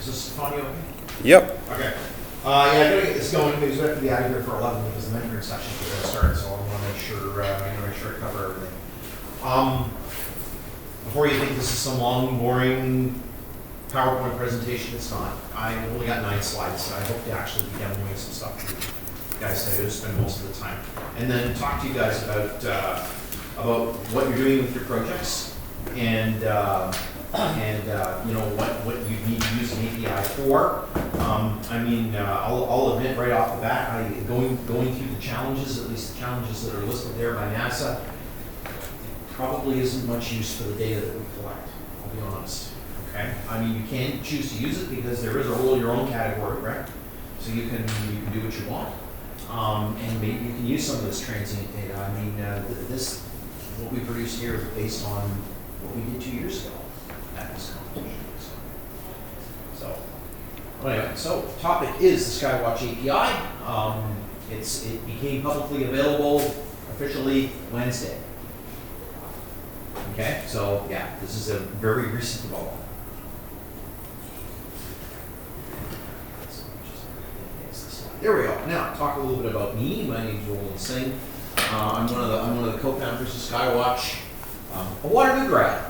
Is this audio okay? Yep. Okay. Yeah, I gotta get this going because we have to be out of here for 11 because the mentoring section is going to start, so I want to make sure I cover everything. Before you think this is some long, boring PowerPoint presentation, it's not. I only got 9 slides. I hope to actually be demoing some stuff for you guys that I spend most of the time, and then talk to you guys about what you're doing with your projects and you know what you need to use an API for. I'll admit right off the bat, going through the challenges, at least the challenges that are listed there by NASA, probably isn't much use for the data that we collect. I'll be honest. Okay. I mean, you can choose to use it because there is a roll your own category, right? So you can do what you want, and maybe you can use some of this transient data. I mean, what we produce here is based on what we did 2 years ago at this competition. So anyway, so topic is the SkyWatch API. It became publicly available officially Wednesday. Okay, so yeah, this is a very recent development. There we go. Now, talk a little bit about me. My name is Roland Singh. I'm one of the co-founders of SkyWatch. A Waterloo grad. I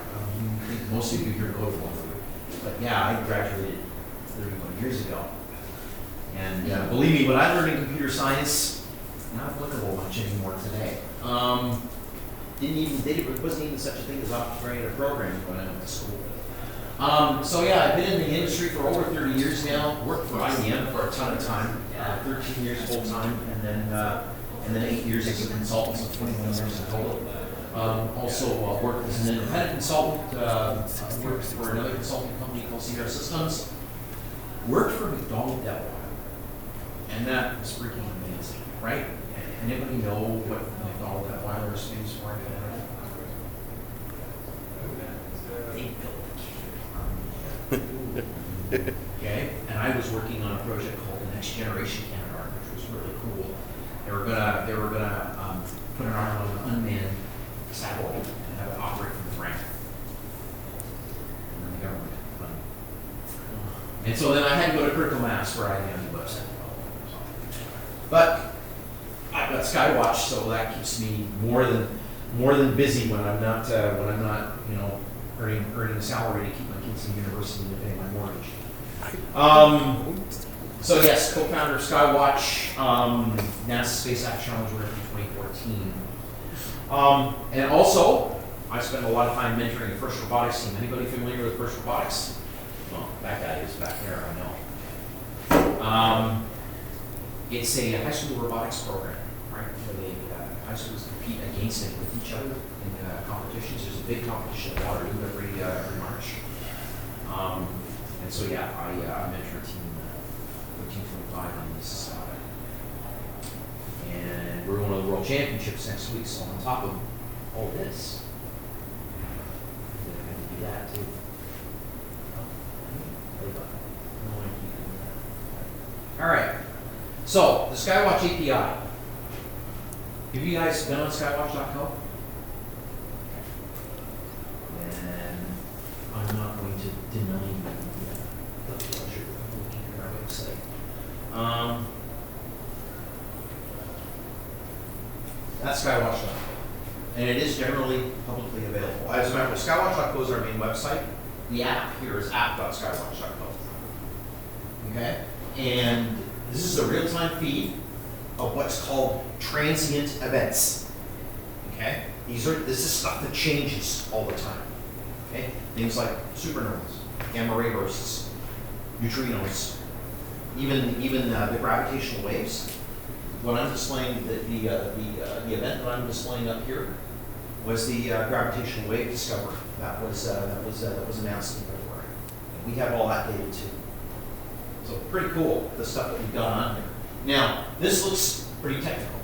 think most of you here go to Waterloo, but yeah, I graduated 31 years ago. And believe me, what I learned in computer science, not applicable much anymore today. There wasn't even such a thing as object-oriented programming when I went to school. So yeah, I've been in the industry for over 30 years now. Worked for IBM for a ton of time, 13 years full time, and then 8 years as a consultant, so 21 years in total. Also worked as an independent consultant. Worked for another consulting company called Sierra Systems. Worked for McDonald Delaware, and that was freaking amazing, right? Anybody know what McDonald Delaware is famous for in Canada? Okay, and I was working on a project called the Next Generation Canadarm, which was really cool. They were gonna put an arm on an unmanned satellite and have it operate from the ground. And then the government had money. And so then I had to go to critical mass where I am the website. But I've got SkyWatch, so that keeps me more than busy when I'm not you know earning a salary to keep my kids in university and to pay my mortgage. So yes, co-founder of SkyWatch, NASA Space App Challenge winner from 2014. And also, I spent a lot of time mentoring the First Robotics team. Anybody familiar with First Robotics? Well, that guy is back there, I know. It's a high school robotics program, right? Where high schools compete against it with each other in competitions. There's a big competition at Waterloo every March. And so yeah, I mentor a team, 1325 on this. And we're going to the World Championships next week. So on top of all this, we're going to do that too. All right. So the SkyWatch API. Have you guys been on skywatch.co? And I'm not going to deny you the pleasure of looking at our website. That's skywatch.co. And it is generally publicly available. As a matter of fact, skywatch.co is our main website. The app here is app.skywatch.co. Okay? And this is a real-time feed of what's called transient events. Okay? This is stuff that changes all the time. Okay? Things like supernovas, gamma ray bursts, neutrinos, even the gravitational waves. What I'm displaying, the event that I'm displaying up here was the gravitational wave discovery that was announced in February. And we have all that data too. So pretty cool, the stuff that we've done on here. Now, this looks pretty technical,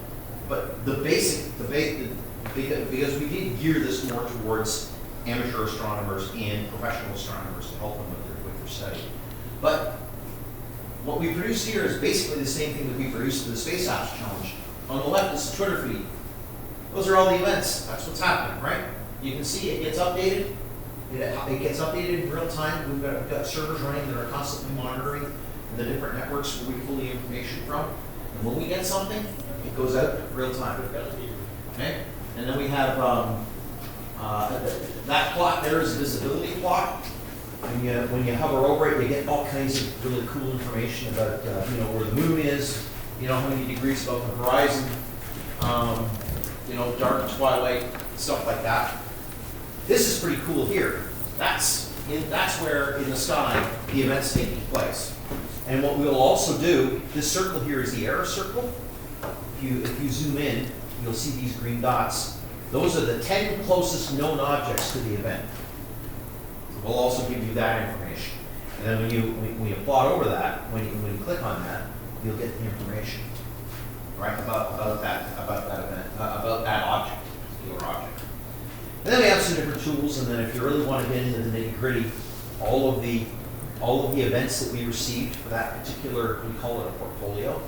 but because we did gear this more towards amateur astronomers and professional astronomers to help them with their study. But what we produce here is basically the same thing that we produced for the Space Apps Challenge. On the left is the Twitter feed. Those are all the events. That's what's happening, right? You can see it gets updated It gets updated in real time. We've got servers running that are constantly monitoring the different networks where we pull the information from. And when we get something, it goes out real time. Okay? And then we have that plot there is a visibility plot. When you hover over it, you get all kinds of really cool information about where the moon is, how many degrees above the horizon, dark and twilight, stuff like that. This is pretty cool here. That's where in the sky the event's taking place. And what we'll also do, this circle here is the error circle. If you zoom in, you'll see these green dots. Those are the 10 closest known objects to the event. We'll also give you that information. And then when you plot over that, when you click on that, you'll get the information, right, about that event, about that object, particular object. And then we have some different tools, and then if you really want to get into the nitty-gritty, all of the events that we received for that particular, we call it a portfolio,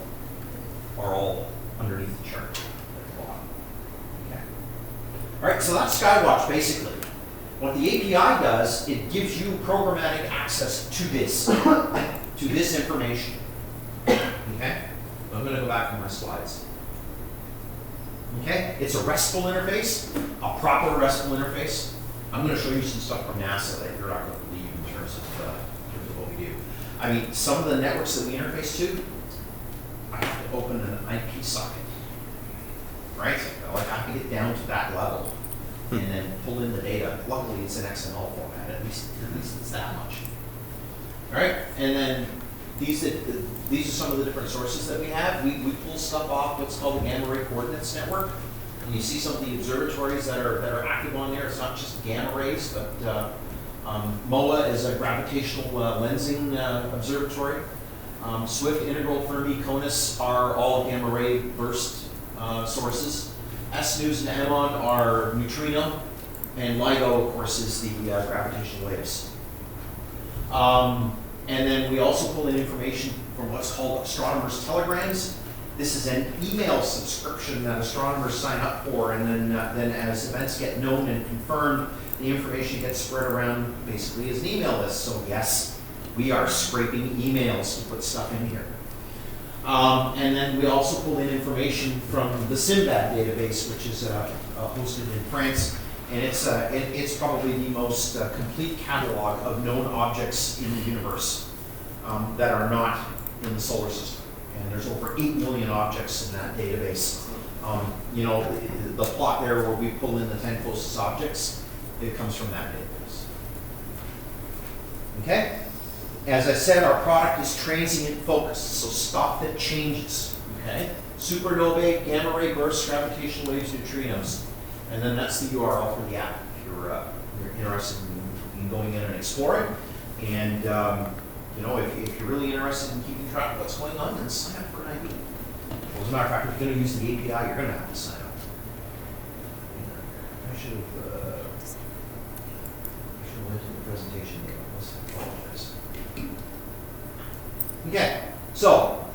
are all underneath the chart at the bottom. Okay. All right, so that's SkyWatch basically. What the API does, it gives you programmatic access to this information. Okay? I'm going to go back to my slides. Okay? It's a RESTful interface, a proper RESTful interface. I'm going to show you some stuff from NASA that you're not going to believe in terms of what we do. I mean, some of the networks that we interface to, I have to open an IP socket. Right? Like I have to get down to that level and then pull in the data. Luckily, it's in XML format. At least it's that much. All right? And then these are some of the different sources that we have. We pull stuff off what's called the Gamma Ray Coordinates Network. And you see some of the observatories that are active on there. It's not just gamma rays, but MOA is a gravitational lensing observatory. SWIFT, Integral, Fermi, CONUS are all gamma ray burst sources. SNUS and MON are neutrino, and LIGO, of course, is the gravitational waves. And then we also pull in information from what's called astronomers' telegrams. This is an email subscription that astronomers sign up for, and then as events get known and confirmed, the information gets spread around basically as an email list. So yes, we are scraping emails to put stuff in here. And then we also pull in information from the SIMBAD database, which is hosted in France, and it's probably the most complete catalog of known objects in the universe that are not in the solar system. And there's over 8 million objects in that database. The plot there where we pull in the 10 closest objects, it comes from that database. Okay? As I said, our product is transient focused, so stuff that changes. Okay? Supernovae, gamma ray bursts, gravitational waves, neutrinos. And then that's the URL for the app if you're interested in going in and exploring. And if you're really interested in keeping track of what's going on, then sign up for an ID. Well, as a matter of fact, if you're going to use the API, you're going to have to sign up. I should have went to the presentation. I apologize. Okay, so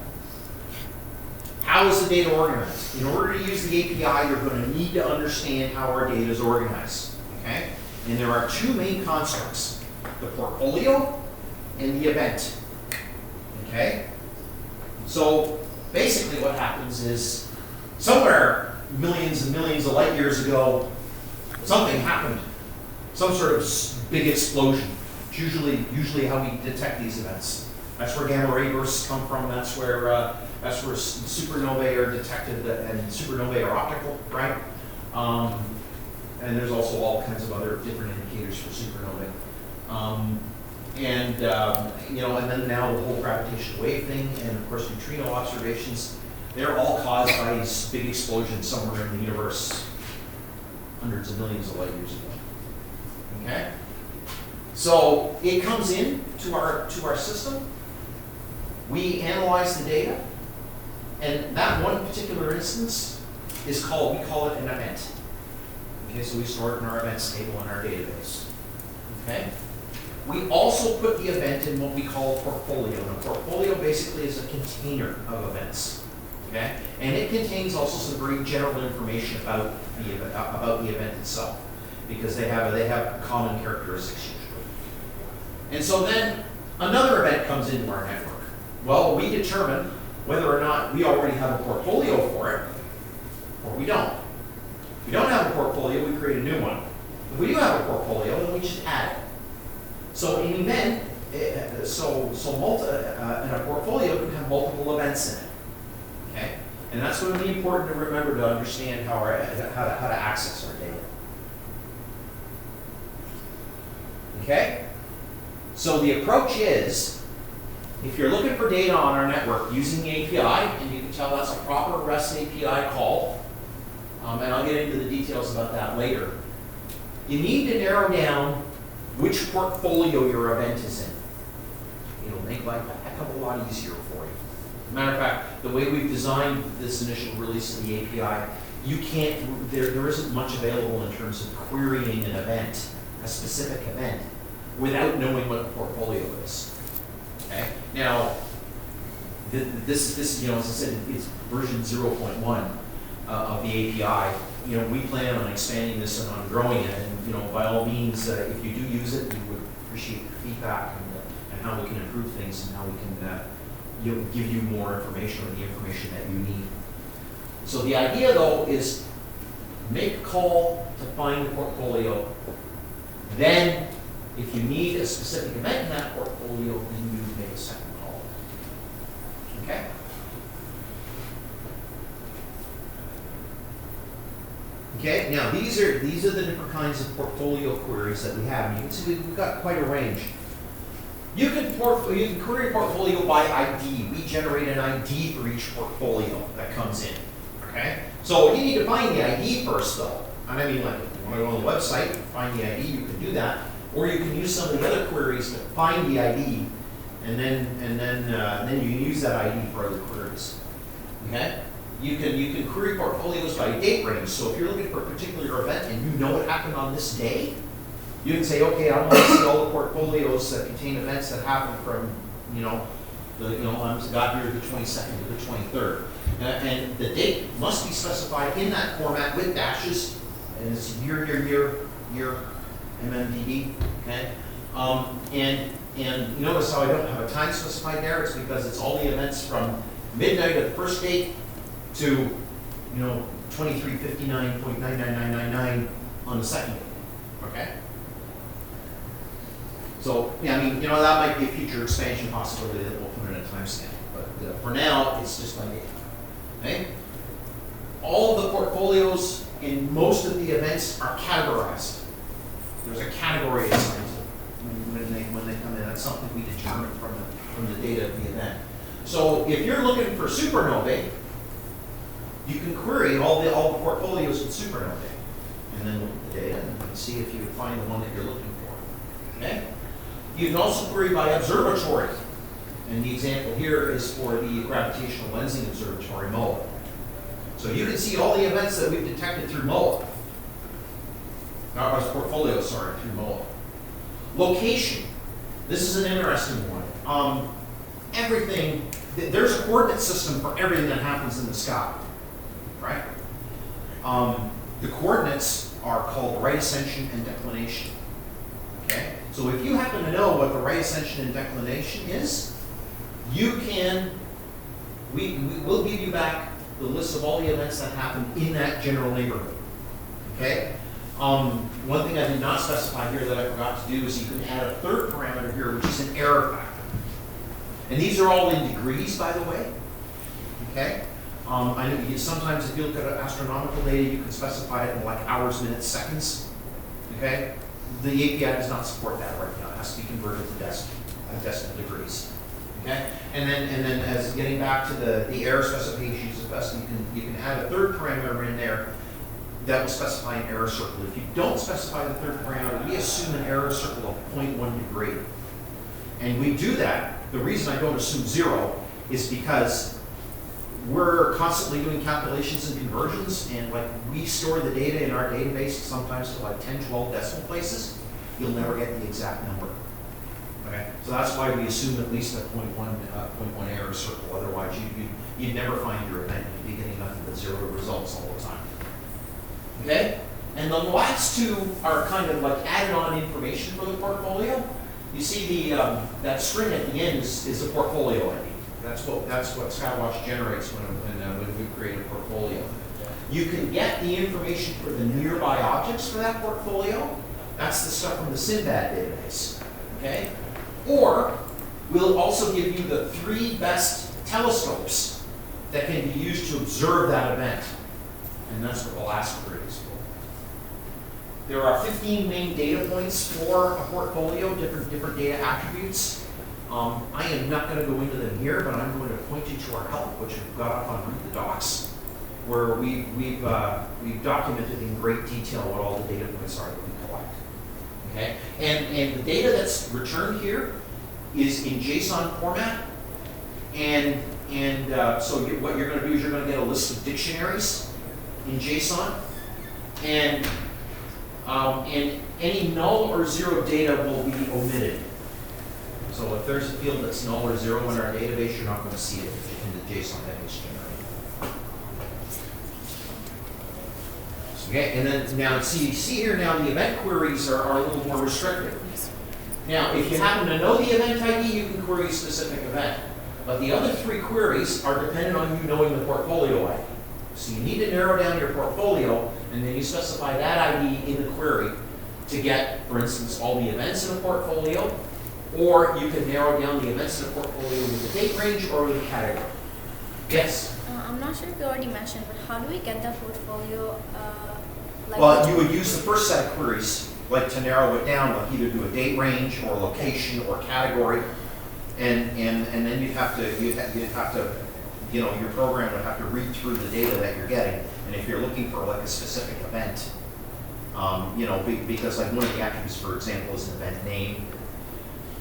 how is the data organized? In order to use the API, you're going to need to understand how our data is organized. Okay, and there are two main constructs: the portfolio and the event. Okay, so basically what happens is somewhere millions and millions of light years ago, something happened, some sort of big explosion. It's usually how we detect these events. That's where gamma ray bursts come from. That's where supernovae are detected, and supernovae are optical, right? And there's also all kinds of other different indicators for supernovae. And then now the whole gravitational wave thing, and of course neutrino observations, they're all caused by these big explosions somewhere in the universe, hundreds of millions of light years ago. Okay? So it comes in to our system. We analyze the data, and that one particular instance is we call it an event. Okay, so we store it in our events table in our database. Okay? We also put the event in what we call a portfolio. And a portfolio basically is a container of events. Okay? And it contains also some very general information about the event itself. because they have common characteristics usually. And so then another event comes into our network. Well, we determine whether or not we already have a portfolio for it, or we don't. If we don't have a portfolio, we create a new one. If we do have a portfolio, then we just add it. So an event, and a portfolio can have multiple events in it. Okay, and that's going to be important to remember to understand how to access our data. Okay, so the approach is, if you're looking for data on our network using the API, and you can tell that's a proper REST API call, and I'll get into the details about that later, you need to narrow down which portfolio your event is in. It'll make life a heck of a lot easier for you. As a matter of fact, the way we've designed this initial release of the API, there isn't much available in terms of querying an event, a specific event, without knowing what the portfolio is. Okay? Now, this as I said, it's version 0.1 of the API. We plan on expanding this and on growing it, and by all means, if you do use it, we would appreciate your feedback and how we can improve things and how we can give you more information or the information that you need. So the idea, though, is make a call to find the portfolio. Then, if you need a specific event in that portfolio, then you make a second call. Okay? Okay, now these are the different kinds of portfolio queries that we have. And you can see we've got quite a range. You can query a portfolio by ID. We generate an ID for each portfolio that comes in. Okay? So you need to find the ID first, though. And I mean, like, if you want to go on the website and find the ID, you can do that. Or you can use some of the other queries to find the ID, and then you can use that ID for other queries. Okay? You can query portfolios by date range. So if you're looking for a particular event and you know what happened on this day, you can say, okay, I want to see all the portfolios that contain events that happened from, I got here the 22nd to the 23rd. And the date must be specified in that format with dashes, and it's year, MMDD, okay? And notice how I don't have a time specified there. It's because it's all the events from midnight of the first date to 23:59.99999 on the second date, okay? So, yeah, I mean, that might be a future expansion possibility that we'll put in a timestamp, but for now, it's just like it. Okay? All of the portfolios in most of the events are categorized. There's a category assigned to them when they come in. That's something we determine from the data of the event. So if you're looking for Supernova, you can query all the portfolios in Supernova, and then look at the data and see if you find the one that you're looking for. Okay? You can also query by observatory, and the example here is for the Gravitational Lensing Observatory, MOA. So you can see all the events that we've detected through MOA. Our portfolio, through MOA. Location. This is an interesting one. There's a coordinate system for everything that happens in the sky, right? The coordinates are called right ascension and declination. Okay? So if you happen to know what the right ascension and declination is, we will give you back the list of all the events that happen in that general neighborhood. Okay? One thing I did not specify here that I forgot to do is you can add a third parameter here, which is an error factor. And these are all in degrees, by the way. Okay? I know sometimes if you look at astronomical data, you can specify it in like hours, minutes, seconds. Okay? The API does not support that right now. It has to be converted to decimal degrees. Okay? And then as getting back to the error specifications of best, you can add a third parameter in there that will specify an error circle. If you don't specify the third parameter, we assume an error circle of 0.1 degree. And we do that. The reason I don't assume 0 is because we're constantly doing calculations and conversions, and like we store the data in our database sometimes to like 10, 12 decimal places. You'll never get the exact number. Okay? So that's why we assume at least a 0.1 error circle. Otherwise, you'd never find your event. You'd be getting nothing but 0 results all the time. Okay? And the last two are kind of like added on information for the portfolio. You see that string at the end is the portfolio ID. That's what SkyWatch generates when we create a portfolio. You can get the information for the nearby objects for that portfolio. That's the stuff from the Sinbad database, okay? Or we'll also give you the 3 best telescopes that can be used to observe that event. And that's what the last query is for. There are 15 main data points for a portfolio, different data attributes. I am not going to go into them here, but I'm going to point you to our help, which we've got up on Read the Docs, where we've documented in great detail what all the data points are that we collect. Okay, and the data that's returned here is in JSON format, and so what you're going to do is you're going to get a list of dictionaries in JSON, and any null or zero data will be omitted. So if there's a field that's null or zero in our database, you're not going to see it in the JSON that was generated. Okay, and then now see here now the event queries are a little more restricted. Now, if you happen to know the event ID, you can query a specific event. But the other 3 queries are dependent on you knowing the portfolio ID. So you need to narrow down your portfolio, and then you specify that ID in the query to get, for instance, all the events in a portfolio, or you can narrow down the events in a portfolio with a date range or with a category. Yes? I'm not sure if you already mentioned, but how do we get the portfolio? Well, you would use the first set of queries, like to narrow it down, like either do a date range or location or category, and then you'd have to, you know, your program would have to read through the data that you're getting, and if you're looking for like a specific event, you know, because like one of the attributes, for example, is an event name,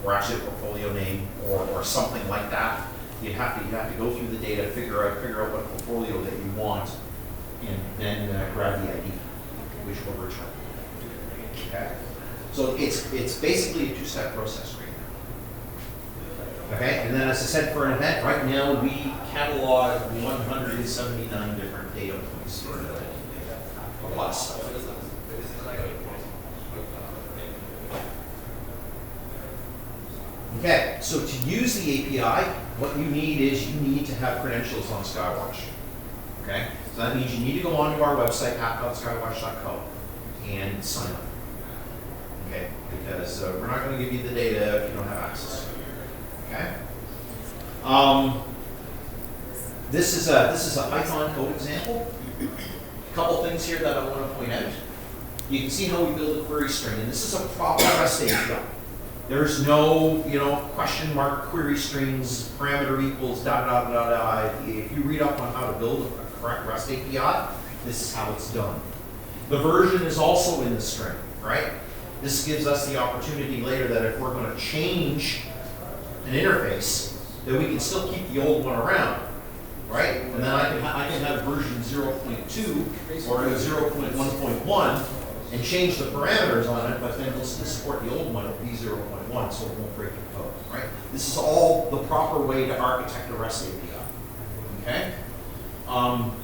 or actually a portfolio name, or something like that. You'd have to go through the data, figure out what portfolio that you want, and then grab the ID, which will return. Okay. So it's basically a 2-step process right now. Okay. And then, as I said, for an event, right now we catalog 179 different data points for an event. A lot of stuff. Okay, so to use the API, what you need is you need to have credentials on SkyWatch. Okay, so that means you need to go onto our website, app.skywatch.co, and sign up. Okay, because we're not going to give you the data if you don't have access. Okay. This is a Python code example. A couple things here that I want to point out. You can see how we build a query string, and this is a proper REST API. There's no, you know, question mark query strings, parameter equals, da da da da. If you read up on how to build a correct REST API, this is how it's done. The version is also in the string, right? This gives us the opportunity later that if we're going to change an interface, that we can still keep the old one around, right? And then I can have version 0.2 or 0.1.1 and change the parameters on it, but then we'll still support the old one at v0.1, so it won't break the code, right? This is all the proper way to architect a REST API, okay?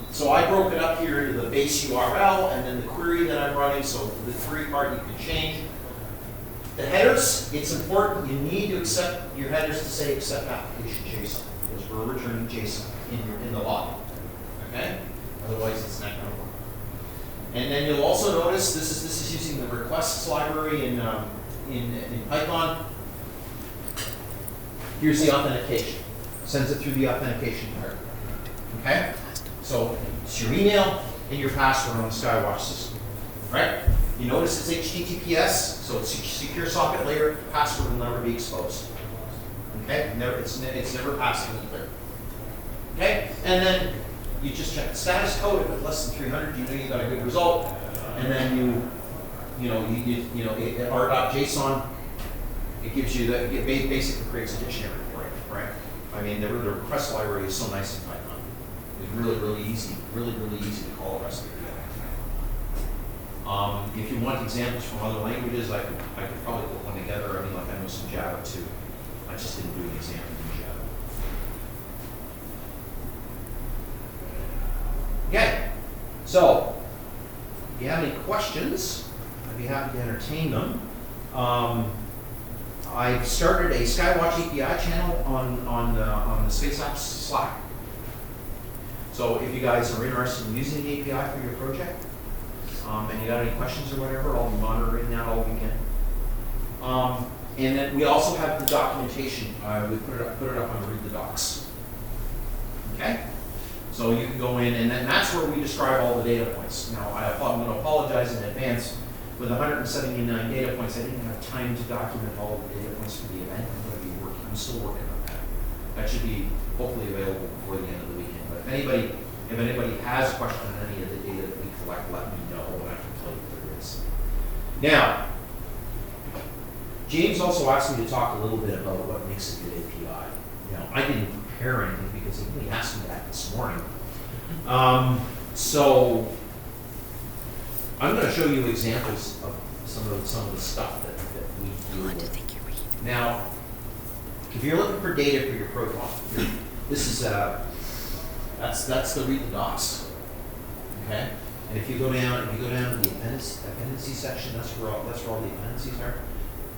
So I broke it up here into the base URL and then the query that I'm running, so the query part you can change. The headers, it's important, you need to accept your headers to say accept application JSON, because we're returning JSON in the log, okay? Otherwise it's not going to work. And then you'll also notice this is using the requests library in Python. Here's the authentication. Sends it through the authentication part. Okay? So it's your email and your password on the SkyWatch system. Right? You notice it's HTTPS, so it's secure socket layer, password will never be exposed. Okay? It's never passing either. Okay? And then you just check the status code. If it's less than 300, you know you got a good result. And then you know, r.json, it gives you that. It basically creates a dictionary for it, right? I mean, the request library is so nice in Python. It's really easy, really easy to call a REST API. If you want examples from other languages, I could probably put one together. I mean, like I know some Java too. I just didn't do an example in Java. Okay, so if you have any questions, be happy to entertain them. I've started a SkyWatch API channel on the Space Apps Slack. So if you guys are interested in using the API for your project, and you got any questions or whatever, I'll be monitoring that all weekend. And then we also have the documentation. We put it up on Read the Docs. Okay? So you can go in, and then that's where we describe all the data points. Now, I'm going to apologize in advance. With 179 data points, I didn't have time to document all the data points for the event. I'm still working on that. That should be hopefully available before the end of the weekend. But if anybody has a question on any of the data that we collect, let me know, and I can tell you what there is. Now, James also asked me to talk a little bit about what makes a good API. Now, I didn't prepare anything because he really asked me that this morning. So I'm going to show you examples of some of the stuff that we do. Now, if you're looking for data for your profile, this is that's the Read the Docs. Okay, and if you go down to the dependency section, that's where all the dependencies are.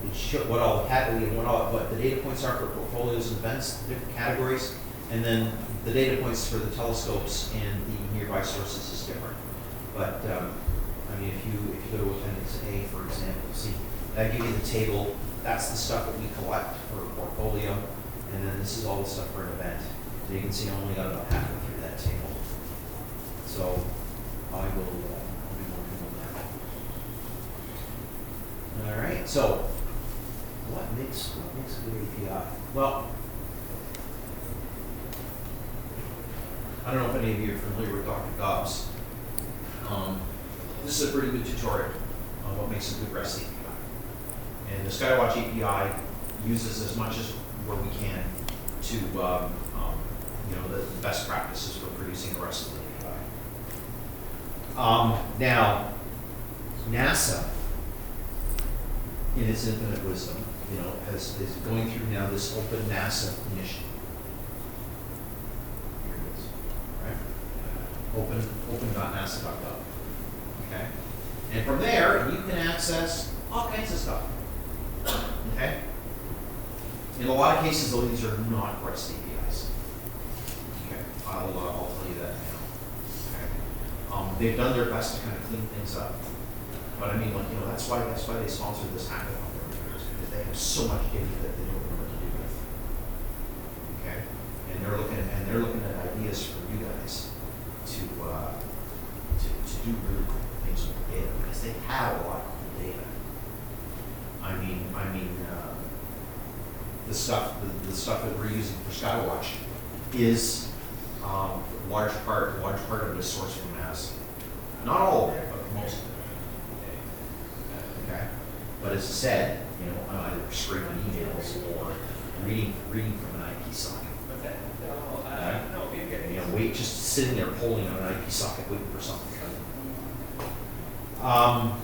It shows what what the data points are for portfolios and events, the different categories, and then the data points for the telescopes and the nearby sources is different. But I mean, if you go to Appendix A, for example, see that gives you the table. That's the stuff that we collect for a portfolio, and then this is all the stuff for an event. So you can see I only got about halfway through that table. So I will I'll be working on that. All right. So what makes a good API? Well, I don't know if any of you are familiar with Dr. Dobbs. This is a pretty good tutorial on what makes a good REST API. And the SkyWatch API uses as much as where we can to, the best practices for producing the rest of the API. Now, NASA, in its infinite wisdom, is going through now this Open NASA initiative. Here it is, right? Open.nasa.gov. Okay, and from there you can access all kinds of stuff. Okay, in a lot of cases, though, these are not REST APIs. Okay, I'll tell you that now. Okay, they've done their best to kind of clean things up, but I mean, that's why they sponsored this hackathon, because they have so much data that they don't know what to do with. Okay, and they're looking at ideas for you guys to do really cool things with the data, because they have a lot of cool data. I mean, the stuff that we're using for SkyWatch is large part of it is sourced from NASA. Not all of it, but most of it. Okay, but as I said, I'm either scraping emails or reading from an IP socket. Wait, just sitting there holding on an IP socket, waiting for something to come.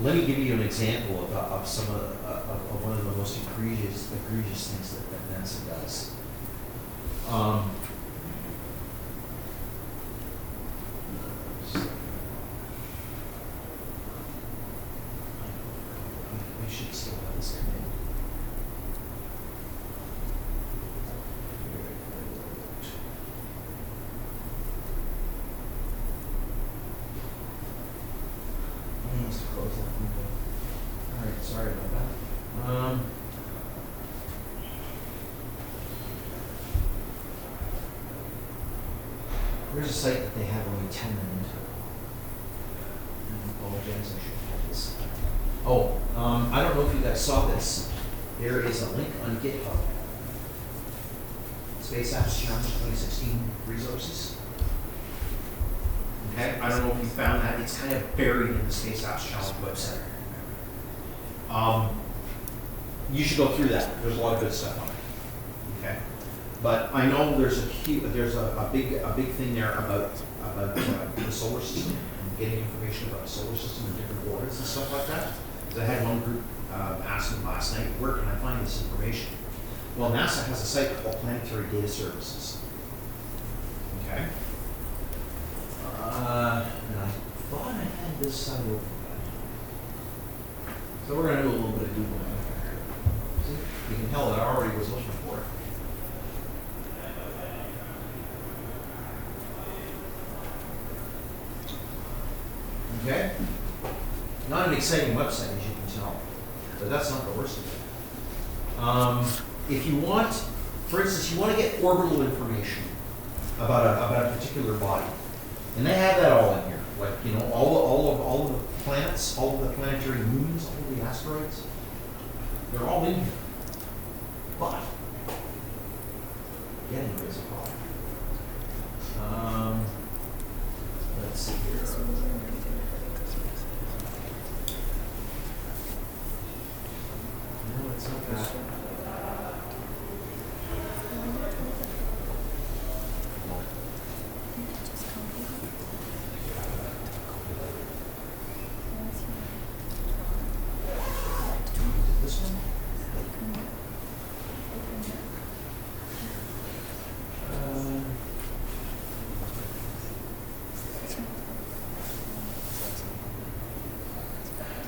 Let me give you an example of some of one of the most egregious things that NASA does. We should still have this command. All right, sorry about that. Here's a site that they have only 10 minutes into. I apologize, I should have this. Oh, I don't know if you guys saw this. There is a link on GitHub. Space Apps Challenge 2016 resources. Okay, I don't know if you found that. It's kind of buried in the Space Apps Challenge website. You should go through that. There's a lot of good stuff on it. Okay, but I know there's a big thing there about the solar system and getting information about the solar system and different orbits and stuff like that. Because I had one group ask me last night, where can I find this information? Well, NASA has a site called Planetary Data Services. Okay. And I thought I had this site open. So we're gonna do a little bit of Googling. See, you can tell that I already was looking for it. Okay? Not an exciting website, as you can tell, but that's not the worst of it. If you want, for instance, you want to get orbital information about a particular body, and they have that all in here. Like, you know, all of the planets, all of the planetary moons, all of the asteroids, they're all in here. But getting it is a problem. Let's see here. No, it's not that. This one?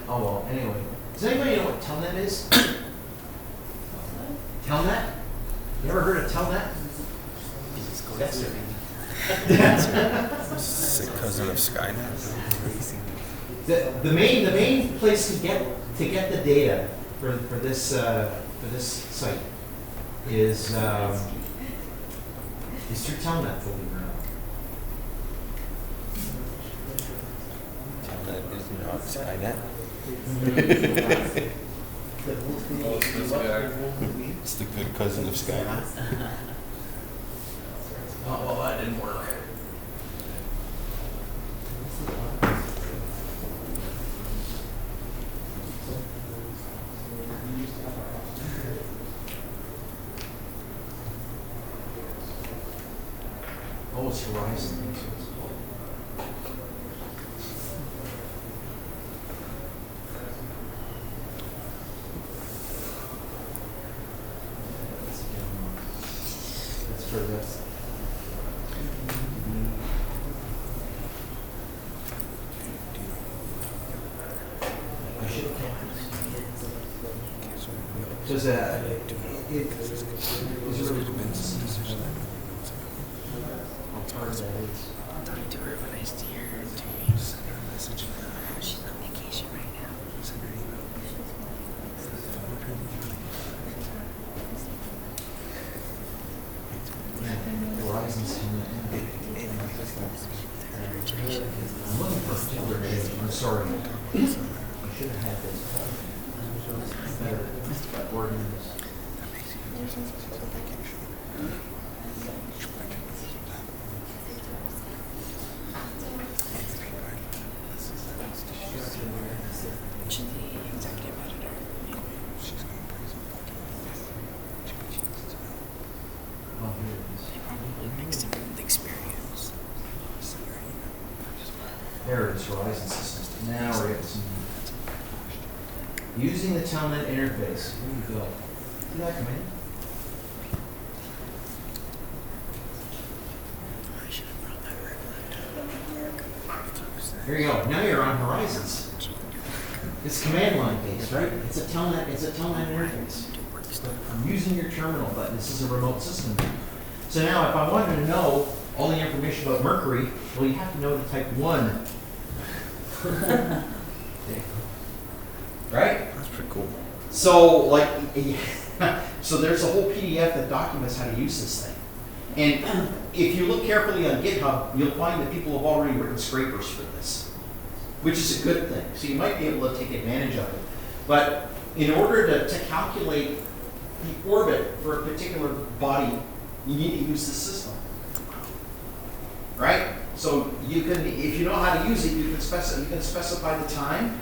Oh well, anyway. Does anybody know what Telnet is? Telnet? You ever heard of Telnet? That's it. Sick cousin of Skynet. The main place to get the data for this site is through Telnet, believe it or not. Telnet is not Skynet. It's the good cousin of Skynet. Oh, well, that didn't work. Oh, it's Horizon. That's for this. I should have kept this. Because it is really part of that is. I'll talk to her when I see her in 2 weeks. Send her a message now. She's on vacation right now. Send her an email. Horizon's coming in. I'm looking for a particular name. I'm sorry. I should have had this. Better organized. She's the executive editor. Oh, here it is. They probably mixed it with experience. There it is, Horizon Systems. Now we're getting some. Using the Telnet interface. Here you go. See that come in? I should have brought that red Here you go. Now you're on Horizons. It's command line based, right? It's a Telnet interface. I'm using your terminal, but this is a remote system. So now if I wanted to know all the information about Mercury, well, you have to know to type 1. Right? That's pretty cool. So, like, so there's a whole PDF that documents how to use this thing. And if you look carefully on GitHub, you'll find that people have already written scrapers for this, which is a good thing. So you might be able to take advantage of it. But in order to calculate the orbit for a particular body, you need to use this system. Right? So you can, if you know how to use it, you can specify the time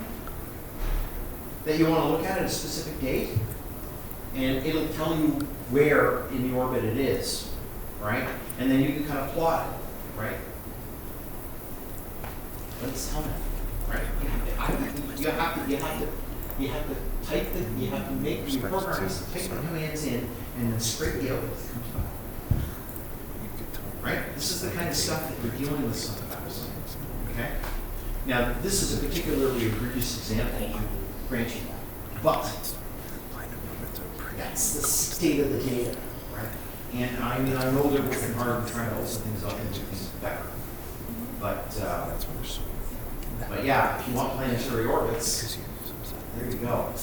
that you want to look at a specific date, and it'll tell you where in the orbit it is, right? And then you can kind of plot it, right? But it's telling it, right? You have to type the, you have to make your program has to type the commands in and then scrape the output that comes back. Right? This is the kind of stuff that you're dealing with sometimes. Okay? Now, this is a particularly egregious example. I will grant you that. But that's the state of the data, right? And I mean, I know they're working hard trying to open things up and do things better. But yeah, if you want planetary orbits, there you go.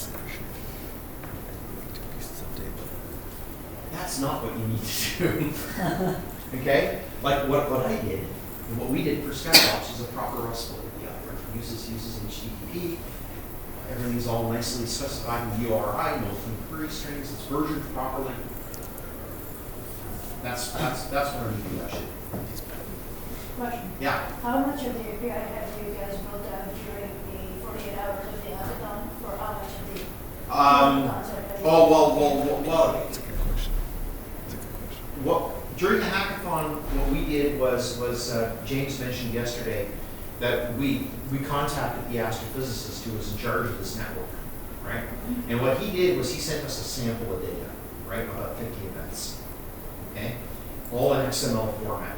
That's not what you need to do. Okay? Like what I did, and what we did for SkyWatch is a proper RESTful API. Right? Uses HTTP. Everything's all nicely specified in URI, no query strings, it's versioned properly. That's what I need to do actually. Question. Yeah. How much of the API have you guys built out during the 48 hours of the hackathon, or how much of the concept? have you- Well, That's a good question. during the hackathon, what we did was James mentioned yesterday that we contacted the astrophysicist who was in charge of this network, right? And what he did was he sent us a sample of data, right, about 50 events, okay? All in XML format.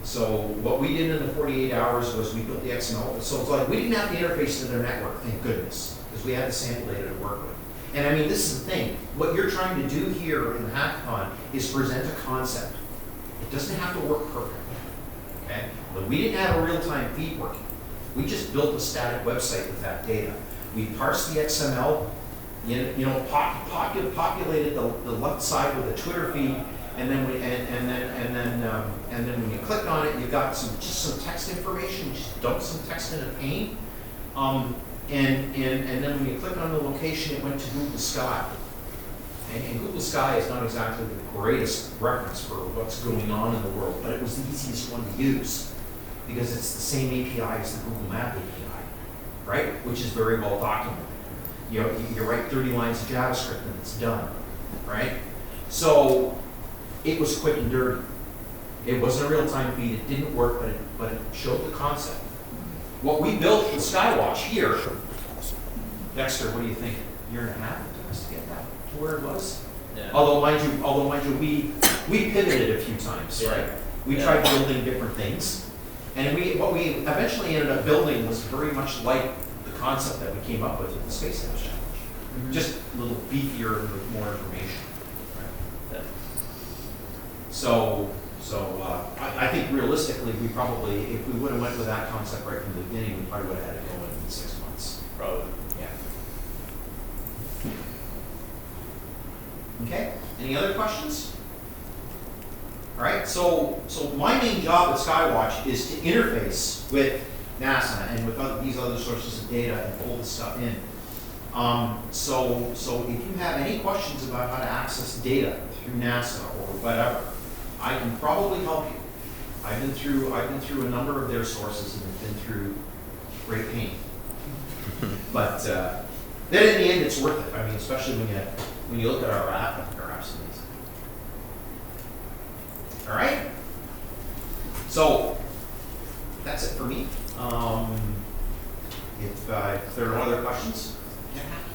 So what we did in the 48 hours was we built the XML. So it's like we didn't have to interface to their network, thank goodness, because we had the sample data to work with. And I mean, this is the thing. What you're trying to do here in the hackathon is present a concept. It doesn't have to work perfectly, okay? But we didn't have a real-time feed working. We just built a static website with that data. We parsed the XML, populated the left side with a Twitter feed, and then when you click on it, you got just some text information. You just dump some text in a pane, and then when you click on the location, it went to Google Sky. And Google Sky is not exactly the greatest reference for what's going on in the world, but it was the easiest one to use because it's the same API as the Google Map API, right? Which is very well documented. You write 30 lines of JavaScript and it's done, right? So it was quick and dirty. It wasn't a real-time feed. It didn't work, but it showed the concept. What we built with SkyWatch here, Dexter, what do you think? A year and a half it took us to get that to where it was? Yeah. Although mind you, we pivoted a few times, Yeah. right? We Yeah. tried building different things. And what we eventually ended up building was very much like the concept that we came up with the Space Challenge. Mm-hmm. Just a little beefier and with more information. Yeah. So I think realistically, we probably, if we would have went with that concept right from the beginning, we probably would have had it going in 6 months. Probably. Yeah. Okay, any other questions? All right, so my main job at SkyWatch is to interface with NASA and with these other sources of data and pull this stuff in. So if you have any questions about how to access data through NASA or whatever, I can probably help you. I've been through a number of their sources and have been through great pain. But then in the end, it's worth it. I mean, especially when you look at our app, I think our app's amazing. All right. So that's it for me. If there are no other questions, get happy.